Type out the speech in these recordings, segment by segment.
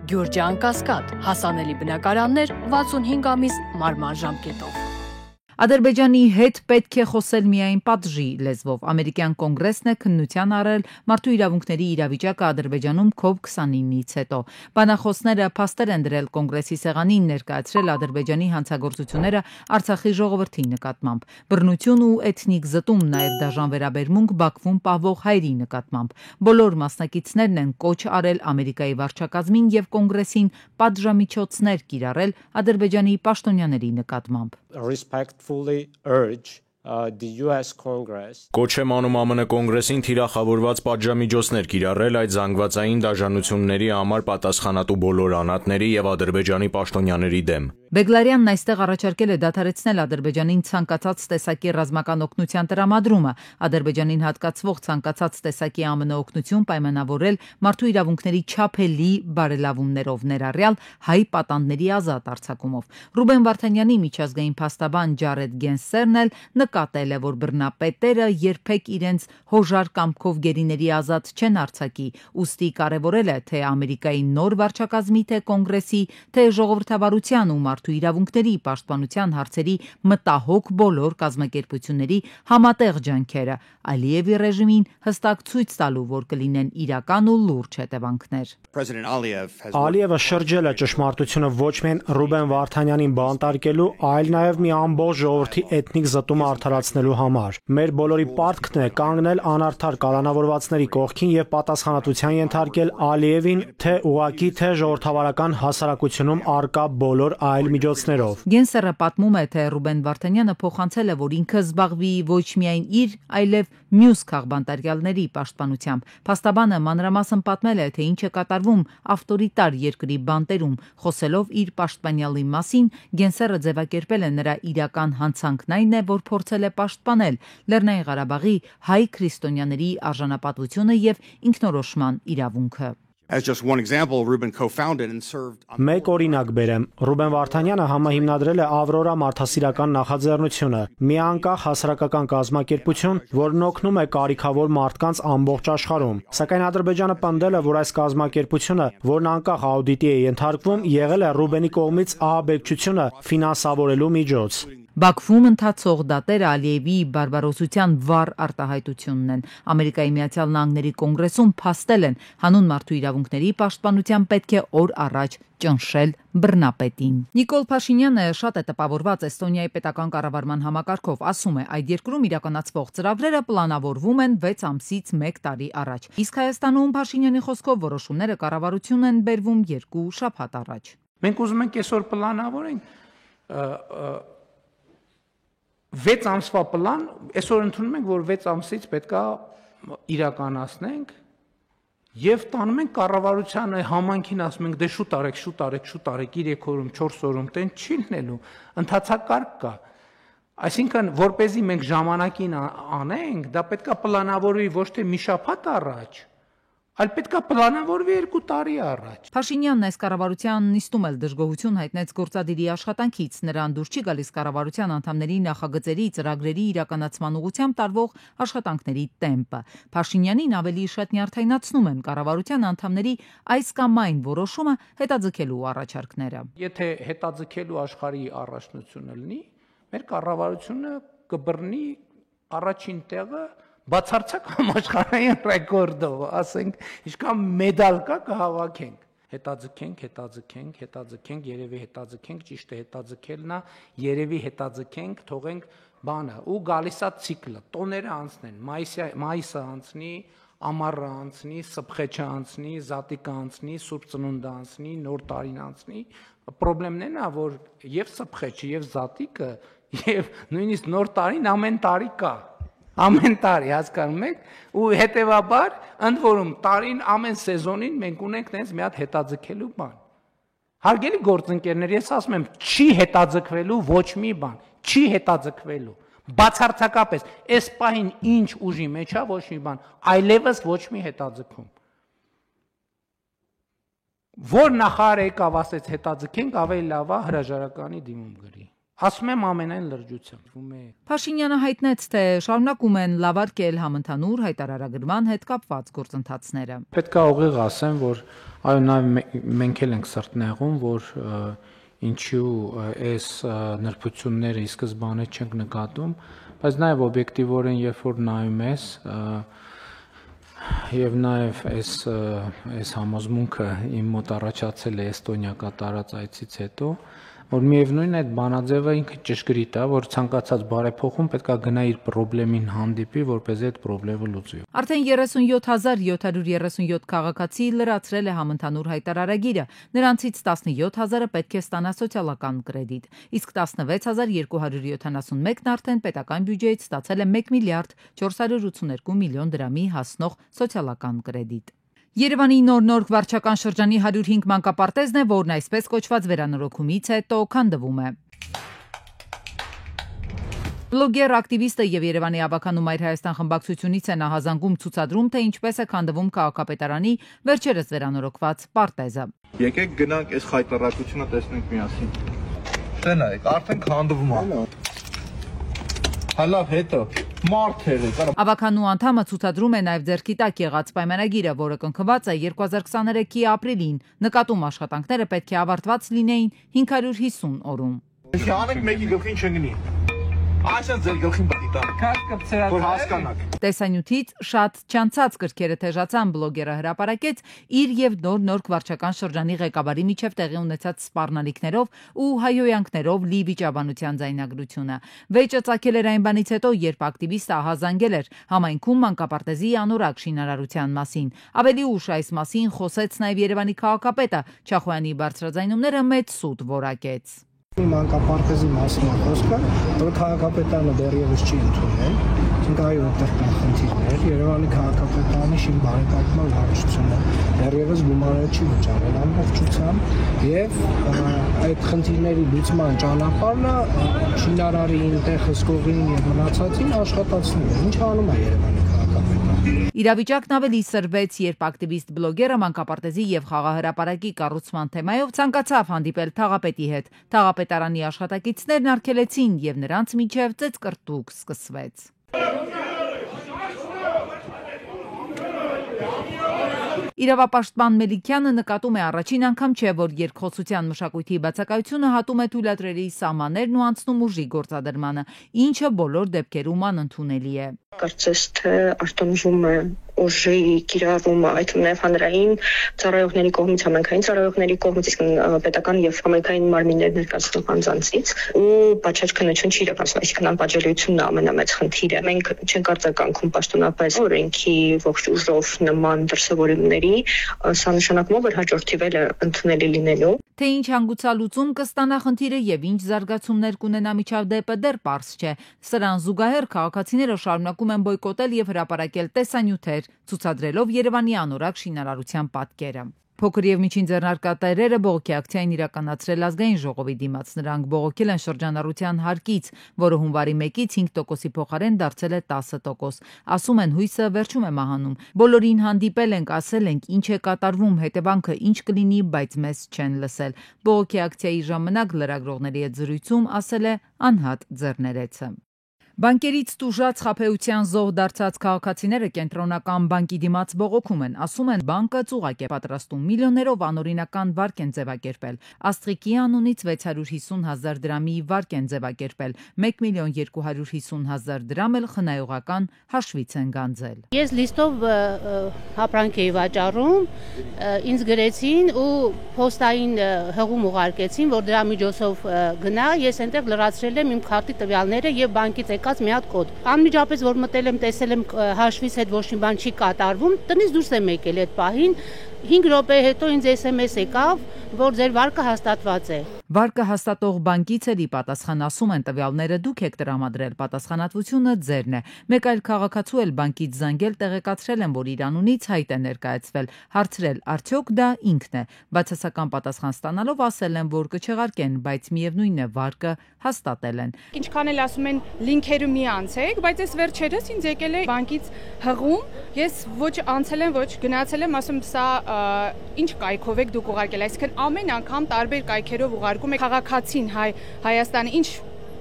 Գյուրջան Կասկադ, հասանելի բնակարաններ 65 ամիս մարման ժամկետով։ Ադրբեջանի հետ պետք է խոսել միայն պատժի լեզվով։ Ամերիկյան կոնգրեսն է քննության առել մարդու իրավունքների իրավիճակը Ադրբեջանում COP29-ից հետո։ Բանախոսները փաստեր են դրել կոնգրեսի սեղանին, ներկայացրել Ադրբեջանի հանցագործությունները Արցախի ժողովրդի նկատմամբ, բռնություն ու էթնիկ զտում, նաև դաժան վերաբերմունք Բաքվում պահվող հայերի նկատմամբ։ Բոլոր մասնակիցներն են կոչ արել Ամերիկայի վարչակազմին եւ կոնգրեսին պատժամիջոցներ կիրառել Ադրբեջանի պաշտոնյաների նկատմամբ։ Respectfully urge the US Congress Կոչ եմ անում ԱՄՆ կոնգրեսին թիրախավորված պատժամիջոցներ կիրառել այդ զանգվածային դաժանությունների համար պատասխանատու բոլոր անհատների եւ Ադրբեջանի պաշտոնյաների դեմ։ Բեգլարյանն այստեղ առաջարկել է դադարեցնել Ադրբեջանին ցանկացած տեսակի ռազմական օգնության տրամադրումը, Ադրբեջանին հատկացվող ցանկացած տեսակի ԱՄՆ օգնություն պայմանավորել մարդու իրավունքների չափելի բարելավումներով, ներառյալ հայ պատանդների ազատ արձակումով։ Ռուբեն Վարդանյանի միջազգային փաստաբան Ջարեդ Գենսերն էլ նկատել է, որ բռնապետերը երբեք իրենց հոժար կամքով գերիների ազատ չեն արձակի, ուստի կարևորել է թե Ամերիկայի նոր վարչակազմի, թե կոնգրեսի, թե ժողովրդավարության ու մարդու իրավունքների պաշտպանության հարցերի մտահոգ բոլոր կազմակերպությունների համատեղ ջանքերը Ալիևի ռեժիմին հստակ ցույց տալու, որ կլինեն իրական ու լուրջ հետևանքներ։ Ալիևը շրջել է ճշմարտությունը ոչ միայն Ռուբեն Վարդանյանին բանտարկելու, այլ նաև մի ամբողջ ժողովրդի էթնիկ զտումը արդարացնելու համար։ Մեր բոլորի պարտքն է կանգնել անարդար կալանավորվածների կողքին եւ պատասխանատվության ենթարկել Ալիևին թե ուղակի, թե ժողովրդավարական հասարակությունում արկա բոլոր այլ միջոցներով։ Գենսերը պատմում է, թե Ռուբեն Վարդանյանը փոխանցել է, որ ինքը զբաղվի ոչ միայն իր, այլև մյուս քաղբանտարկյալների պաշտպանությամբ։ Փաստաբանը մանրամասն պատմել է, թե ինչ է կատարվում ավտորիտար երկրի բանտերում, խոսելով իր պաշտպանյալի մասին, Գենսերը ձևակերպել է նրա իրական հանցանքն այն է, որ փորձել է պաշտպանել Լեռնային Ղարաբաղի հայ քրիստոնյաների արժանապատվությունը եւ ինքնորոշման իրավունքը։ As just one example, Ruben co-founded and served Մեկ օրինակ բերեմ, Ռուբեն Վարդանյանը համահիմնադրել է Ավրորա մարդասիրական նախաձեռնությունը, մի անկախ հասարակական կազմակերպություն, որն օգնում է կարիքավոր մարդկանց ամբողջ աշխարհում։ Սակայն Ադրբեջանը պնդել է, որ այս կազմակերպությունը, որն անկախ աուդիտի է ենթարկվում, եղել է Ռուբենի կողմից ահաբեկչությունը ֆինանսավորելու միջոց։ Բաքվում ընթացող դատերը Ալիևի բարբարոսության վառ արտահայտությունն են։ Ամերիկայի Միացյալ Նահանգների կոնգրեսում փաստել են հանուն մարդու իրավունքների պաշտպանության պետք է օր առաջ ճնշել բռնապետին։ Նիկոլ Փաշինյանը շատ է տպավորված Էստոնիայի պետական կառավարման համակարգով, ասում է, այդ երկրում իրականացվող ծրագրերը պլանավորվում են 6 ամսից 1 տարի առաջ։ Իսկ Հայաստանում Փաշինյանի խոսքով որոշումները կառավարություն են բերվում 2 շաբաթ առաջ։ Մենք ուզում ենք այսօր պլանավորենք 6 ամսվա պլան, այսօր ընդունում ենք, որ 6 ամսից պետքա իրականացնենք եւ տանում ենք կառավարությանը համանքին ասում ենք դե շուտ արեք 3 օրում 4 օրում տեն չի լինելու, ընթացակարգ կա։ Այսինքն, որպեսզի մենք ժամանակին անենք, դա պետքա պլանավորվի ոչ թե մի շաբաթ առաջ, այլ պետքա պլանավորվի 2 տարի առաջ։ Փաշինյանն այս կառավարության նիստում էլ դժգոհություն հայտնեց գործադիրի աշխատանքից, նրան դուր չի գալիս կառավարության անդամների նախագծերի, ծրագրերի իրականացման ուղղությամբ տարվող աշխատանքների տեմպը։ Փաշինյանին ավելի շատ նյարդայնացնում են կառավարության անդամների այս կամ այն որոշումը հետաձգելու առաջարկները։ Եթե հետաձգելու աշխարհի առաջնությունը լինի, մեր կառավարությունը կբռնի առաջին տեղը բացարձակ համաշխարհային ռեկորդով, ասենք, ինչքան մեդալ կա կհավաքենք։ Հետաձգենք, երևի հետաձգենք, ճիշտ է հետաձգելն է, երևի հետաձգենք, թողենք բանը ու գալիս է ցիկլը, տոները անցնեն, մայիսը անցնի, ամառը անցնի, սփխեչը անցնի, զատիկը անցնի, Սուրբ Ծնունդը անցնի, Նոր տարին անցնի, պրոբլեմն է, որ եւ սփխեչը եւ զատիկը եւ նույնիսկ Նոր տարին ամեն տարի կա։ Ամեն տարի հասկանում եք ու հետեւաբար ընդ որում տարին ամեն սեզոնին մենք ունենք այնպես մի հատ հետաձգելու բան։ Հարգելի գործընկերներ, ես ասում եմ, չի հետաձգվելու ոչ մի բան, չի հետաձգվելու։ Բացարձակապես այս պահին ինչ ուժի մեջ է ոչ մի բան, այլևս ոչ մի հետաձգում։ Որ նախարարը եկավ ասեց հետաձգենք, ավելի լավ է հրաժարականի դիմում գրի։ Ասում եմ ամենայն լրջությամբ։ Փաշինյանը հայտնեց, թե շարունակում են լավարկել համընդհանուր հայտարարագրման հետ կապված գործընթացները։ Պետք է ուղիղ ասեմ, որ Այո, նաև մենք էլ ենք սրտնեղում, որ ինչու այս նրբությունները ի սկզբանե չենք նկատում, բայց նաև օբյեկտիվորեն երբ որ նայում ես եւ նաև այս համոզմունքը իմ մոտ առաջացել է Էստոնիա կատարած այցից հետո, որ միևնույն է այդ բանաձևը ինքը ճշգրիտ է, որ ցանկացած բարեփոխում պետք է գնա իր խնդրին հանդիպի, որպեսզի այդ խնդրը լուծի։ Արդեն 37737 քաղաքացի լրացրել է համընդհանուր հայտարարագիրը, նրանցից 17000-ը պետք է ստանա սոցիալական կրեդիտ, իսկ 16671-ն արդեն պետական բյուջեից ստացել է 1 միլիարդ 482 միլիոն դրամի հասնող սոցիալական կրեդիտ։ Երևանի նոր վարչական շրջանի 105 մանկապարտեզն է, որն այսպես կոչված վերանորոգումից հետո քանդվում է։ Բլոգեր, ակտիվիստը եւ Երևանի ավականու Մայր Հայաստան խմբակցությունից է նահազանգում ցուցադրում, թե ինչպես է քանդվում քաղաքապետարանի վերջերս վերանորոգված պարտեզը։ Եկեք գնանք այս խայտարակությունը տեսնենք միասին։ Շենայք, արդեն քանդվում է։ Հալավ հետո մարդ եղեք։ Ավականու անդամը ցուցադրում է նաև ձեռքի տակ եղած պայմանագիրը, որը կնքված է 2023-ի ապրիլին։ Նկատում աշխատանքները պետք է ավարտված լինեին 550 օրում։ Անենք մեկի գլխին չընկնի։ Այսինքն ձեր գլխին պետք է տա։ Որ հասկանաք։ Տեսանյութից շատ չանցած կրքերը թեժացան, բլոգերը հրապարակեց իր եւ նոր վարչական շրջանի ղեկավարի միջև տեղի ունեցած սպառնալիքներով ու հայհոյանքներով լի վիճաբանության ձայնագրությունը։ Վեճը ծագել էր այն բանից հետո, երբ ակտիվիստը ահազանգել էր համայնքում մանկապարտեզի անորակ շինարարության մասին։ Ավելի ուշ այս մասին խոսեց նաև Երևանի քաղաքապետը, Չախոյանի բարձրաձայնումները մեծ սուտ որակեց։ Մանկապարտեզի մասին է խոսքը, որ քաղաքապետարանը դեռևս չի ընդունել, այո, այդտեղ կան խնդիրներ, Երևանի քաղաքապետարանի շին բարեկարգման վարչությունը դեռևս գումարը չի վճարել ամբողջությամբ եւ այդ խնդիրների լուծման ճանապարհը շինարարին, տեղ հսկողին եւ մնացածին աշխատացնում է։ Ինչ անում է Երևանի Իրավիճակն ավելի սրվեց, երբ ակտիվիստ բլոգերը մանկապարտեզի եւ խաղահրապարակի կառուցման թեմայով ցանկացավ հանդիպել թաղապետի հետ։ Թաղապետարանի աշխատակիցներն արգելեցին եւ նրանց միջև ծեծկռտուք սկսվեց։ Իրավապաշտպան Մելիքյանը նկատում է առաջին անգամ չէ, որ երկխոսության մշակույթի բացակայությունը հատում է թույլատրելի սահմաններն ու անցնում ուժի գործադրմանը, ինչը բոլոր դեպքերում անընդունելի է։ Կարծես թե արտոնվում է ուժի կիրառումը, այդ նաև հանրային ծառայողների կողմից, համայնքային ծառայողների կողմից, իսկ պետական եւ համայնքային մարմիններ ներկայացնող անձանցից ու պատշաճ քննություն չի իրականացվում, այսինքն անպատժելիությունն է ամենամեծ խնդիրը։ Մենք չենք արձագանքում պաշտոնապես օրենքի ողջ ուժով նման դրսևորումների, սա նշանակում է, որ հաջորդիվել է ընդունելի լինելու։ Թե ինչ հանգուցալուծում կստանա խնդիրը եւ ինչ զարգացումներ կունենա միջադեպը դեռ պարզ չէ։ Սրան զուգահեռ քաղաքացիները շարունակում են բոյկոտել եւ հրապարակել տեսանյութեր, ցուցադրելով Երևանի անորակ շինարարության պատկերը։ Փոքր եւ միջին ձեռնարկատերերը բողոքի ակցիային իրականացրել ազգային ժողովի դիմաց։ Նրանք բողոքել են շրջանառության հարկից, որը հունվարի 1-ից 5%-ի փոխարեն դարձել է 10%։ Ասում են հույսը վերջում է մահանում։ Բոլորին հանդիպել ենք, ասել ենք ինչ է կատարվում, հետևանքը ինչ կլինի, բայց մեզ չեն լսել։ Բողոքի ակցիայի ժամանակ լրագրողների հետ զրույցում ասել է Անհատ Ձեռներեցը։ Բանկերից տուժած խաբեության զոհ դարձած քաղաքացիները կենտրոնական բանկի դիմաց բողոքում են, ասում են բանկը ծուղակ է պատրաստում, միլիոններով անօրինական վարկ են ձևակերպել, Աստղիկի անունից 650,000 դրամի վարկ են ձևակերպել, 1,250,000 դրամ էլ խնայողական հաշվից են գանձել։ Ես լիստով հապրանք էի վաճառում, ինձ գրեցին ու փոստային հղում ուղարկեցին, որ դրա միջոցով գնա, ես այնտեղ լրացրել եմ իմ քարտի տվյալները եւ բանկից մի հատ կոդ։ Անմիջապես որ մտել եմ, տեսել եմ հաշվից հետ ոչ մի բան չի կատարվում, տնից դուրս եմ եկել այդ պահին, 5 րոպե հետո ինձ SMS եկավ, որ ձեր վարկը հաստատված է։ Վարկը հաստատող բանկից էլի պատասխան ասում են տվյալները դուք եք տրամադրել, պատասխանատվությունը ձերն է։ Մեկ այլ քաղաքացու էլ բանկից զանգել տեղեկացրել են, որ իր անունից հայտ է ներկայացվել, հարցրել արդյոք դա ինքն է։ Բացասական պատասխան ստանալով ասել են, որ կչեղարկեն, բայց միևնույն է վարկը հաստատել են։ Ինչքան էլ ասում են լինքերը մի անցեք, բայց այս վերջերս ինձ եկել է բանկից հղում, ես ոչ անցել եմ, ոչ գնացել եմ, ասում սա ինչ կայքով եք դուք ուղարկել, այսինքն ամեն անգամ տարբեր կայքերով ուղարկում եք քաղաքացին Հայաստանի ինչ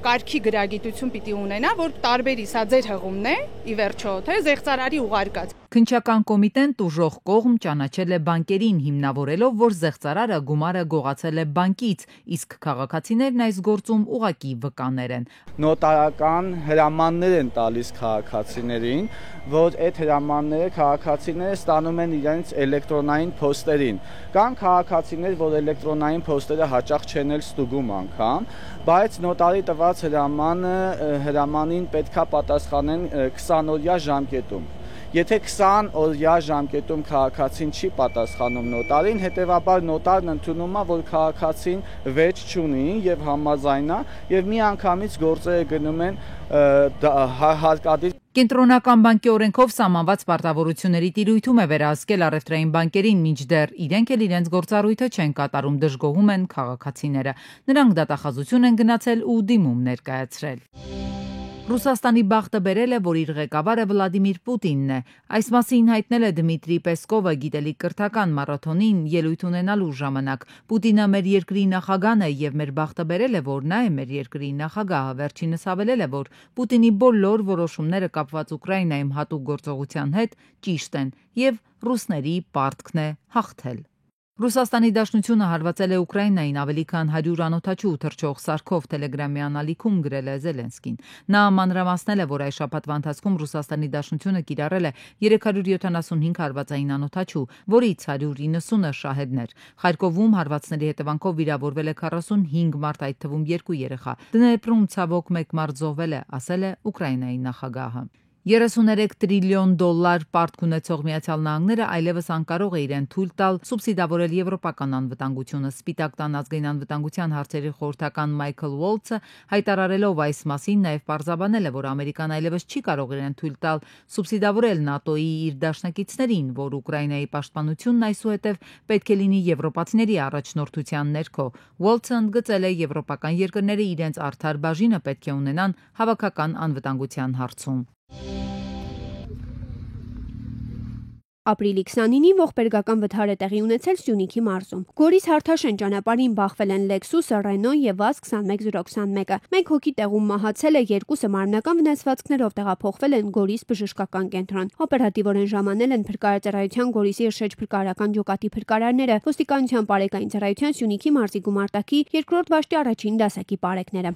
կարգի գրագիտություն պիտի ունենա, որ տարբերի սա ձեր հղումն է, ի վերջո, թե զեղծարարի ուղարկած։ Քննչական կոմիտեն տուժող կողմ ճանաչել է բանկերին, հիմնավորելով, որ զեղծարարը գումարը գողացել է բանկից, իսկ քաղաքացիներն այս գործում ուղղակի վկաներ են։ Նոտարական հրամաններ են տալիս քաղաքացիներին, որ այդ հրամանները քաղաքացիները ստանում են իրենց էլեկտրոնային փոստերին։ Կան քաղաքացիներ, որ էլեկտրոնային փոստերը հաճախ չեն էլ ստուգում անգամ, բայց նոտարի տված հրամանին պետքա պատասխանեն 20-օրյա ժամկետում։ Եթե 20 օրյա ժամկետում քաղաքացին չի պատասխանում նոտարին, հետևաբար նոտարն ընդունում է, որ քաղաքացին վեճ չունի եւ համաձայն է եւ միանգամից գործերը գնում են հարկադիր։ Կենտրոնական բանկի օրենքով սահմանված պարտավորությունների տիրույթում է վերահսկել առևտրային բանկերին, մինչդեռ իրենք էլ իրենց գործառույթը չեն կատարում, դժգոհում են քաղաքացիները։ Նրանք դատախազություն են գնացել ու դիմում ներկայացրել։ Ռուսաստանի բախտը բերել է, որ իր ղեկավարը Վլադիմիր Պուտինն է։ Այս մասին հայտնել է Դմիտրի Պեսկովը գիտելիք կրթական մարաթոնին ելույթ ունենալու ժամանակ։ Պուտինը մեր երկրի նախագահն է եւ մեր բախտը բերել է, որ նա է մեր երկրի նախագահը։ Վերջինս հավելել է, որ Պուտինի բոլոր որոշումները կապված Ուկրաինայում հատուկ գործողության հետ ճիշտ են եւ ռուսների պարտքն է հաղթել։ Ռուսաստանի Դաշնությունը հարվածել է Ուկրաինային ավելի քան 100 անօդաչու թռչող սարքով, Տելեգրամի անալիքում գրել է Զելենսկին։ Նա մանրամասնել է, որ այս շաբաթվա ընթացքում Ռուսաստանի Դաշնությունը կիրառել է 375 հարվածային անօդաչու, որից 190-ը շահեդներ։ Խարկովում հարվածների հետևանքով վիրավորվել է 45 մարդ, այդ թվում 2 երեխա։ Դնեպրում ցավոք 1 մարդ զոհվել է, ասել է Ուկրաինայի նախագահը։ 33 տրիլիոն դոլար պարտք ունեցող Միացյալ Նահանգները այլևս անկարող է իրեն թույլ տալ սուբսիդավորել եվրոպական անվտանգությունը։ Սպիտակ տան ազգային անվտանգության հարցերի խորհրդական Մայքլ Ուոլթսը հայտարարելով այս մասին նաև պարզաբանել է, որ Ամերիկան այլևս չի կարող իրեն թույլ տալ սուբսիդավորել ՆԱՏՕ-ի իր դաշնակիցներին, որ Ուկրաինայի պաշտպանությունն այսուհետև պետք է լինի եվրոպացիների առաջնորդության ներքո։ Ուոլթսը ընդգծել է եվրոպական երկրները իրենց արդար բաժինը պետք է ունենան հավաքական անվտանգության հարցում։ Ապրիլի 29-ին ողբերգական վթար է տեղի ունեցել Սյունիքի մարզում։ Գորիս Հարթաշեն ճանապարհին բախվել են Lexus, Renault եւ VAZ 21021-ը։ 1 հոգի տեղում մահացել է, 2-ը մարմնական վնասվածքներով տեղափոխվել են Գորիս բժշկական կենտրոն։ Օպերատիվորեն ժամանել են փրկարարության Գորիսի Շեջ փրկարարական ջոկատի փրկարարները, ոստիկանության բարեկային ծառայության Սյունիքի մարզի գումարտակի 2-րդ վաշտի առաջին դասակի բարեկները։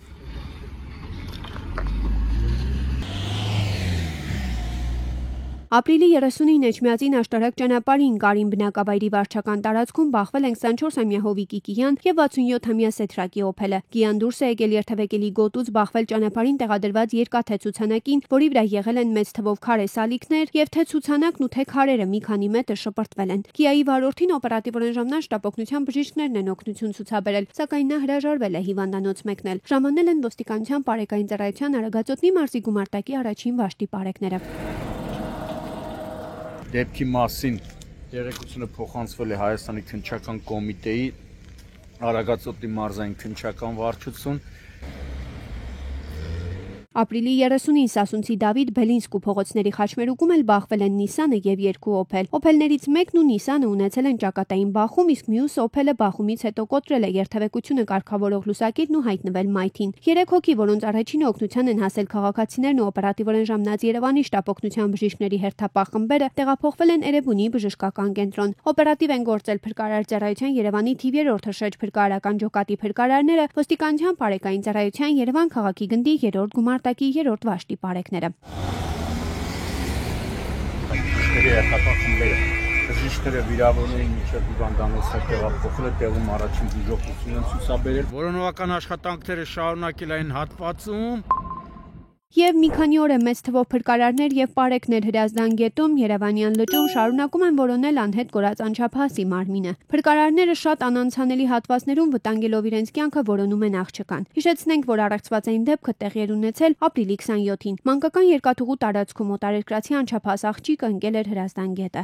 Ապրիլի 30-ին Էջմիածին աշտարակ ճանապարհին Կարին բնակավայրի վարչական տարածքում բախվել են 24-ամյա Հովիկ Կիյան եւ 67-ամյա Սեթրակի օփելը։ Կիյան դուրս է եկել երթևեկելի գոտուց բախվել ճանապարհին տեղադրված երկաթե ցուցանակին, որի վրա եղել են մեծ թվով քարե սալիկներ եւ թե ցուցանակն ու թե քարերը մի քանի մետր շպրտվել են։ Կիայի վարորդին օպերատիվորեն ժամանակ շտապօգնության բժիշկներն են օգնություն ցուցաբերել, սակայն նա հրաժարվել է հիվանդանոց մեկնել։ Ժամանել են ոստիկանության բարեկային ծառայության Արագածոտնի մարզի գումարտակի առաջին վաշտի բարեկները։ Դեպքի մասին տեղեկությունը փոխանցվել է Հայաստանի քննչական կոմիտեի Արագածոտնի մարզային քննչական վարչություն։ Ապրիլի 30-ին Սասունցի Դավիթ Բելինսկու փողոցների խաչմերուկում էլ բախվել են Նիսանը եւ 2 օփել։ Օփելներից մեկն ու Նիսանը ունեցել են ճակատային բախում, իսկ մյուս օփելը բախումից հետո կոտրել է երթևեկությունը կարգավորող լուսակետն ու հայտնվել մայթին։ 3 հոգի, որոնց առաջին օգնության են հասել քաղաքացիներն ու օպերատիվորեն ժամանած Երևանի շտապօգնության բժիշկների հերթապահ խմբերը, տեղափոխվել են Էրեբունի բժշկական կենտրոն։ Օպերատիվ են գործել փրկարար ծառայության Երևանի թիվ 3-րդ Շեջ փրկարարական ջոկատի փրկարարները, ոստիկանության բարեկային ծառայության Երևան քաղաքի գնդի 3-րդ գումարտակի 3-րդ վաշտի բարեկները։ Բժիշկները վիրավորներին միջև հիվանդանոցներ տեղափոխել է, տեղում առաջին բուժօգնություն են ցուցաբերել։ Որոնողական աշխատանքները շարունակել են հատվածում։ Եվ մի քանի օր է մեծ թվով փրկարարներ եւ պարեկներ Հրազդան գետում Երևանյան լճում շարունակում են որոնել անհետ կորած անչափահասի մարմինը։ Փրկարարները շատ անանցանելի հատվածներում վտանգելով իրենց կյանքը որոնում են աղջկան։ Հիշեցնենք, որ առեղծվածային դեպքը տեղի էր ունեցել ապրիլի 27-ին։ Մանկական երկաթուղու տարածքում օտարերկրացի անչափահաս աղջիկը ընկել էր Հրազդան գետը։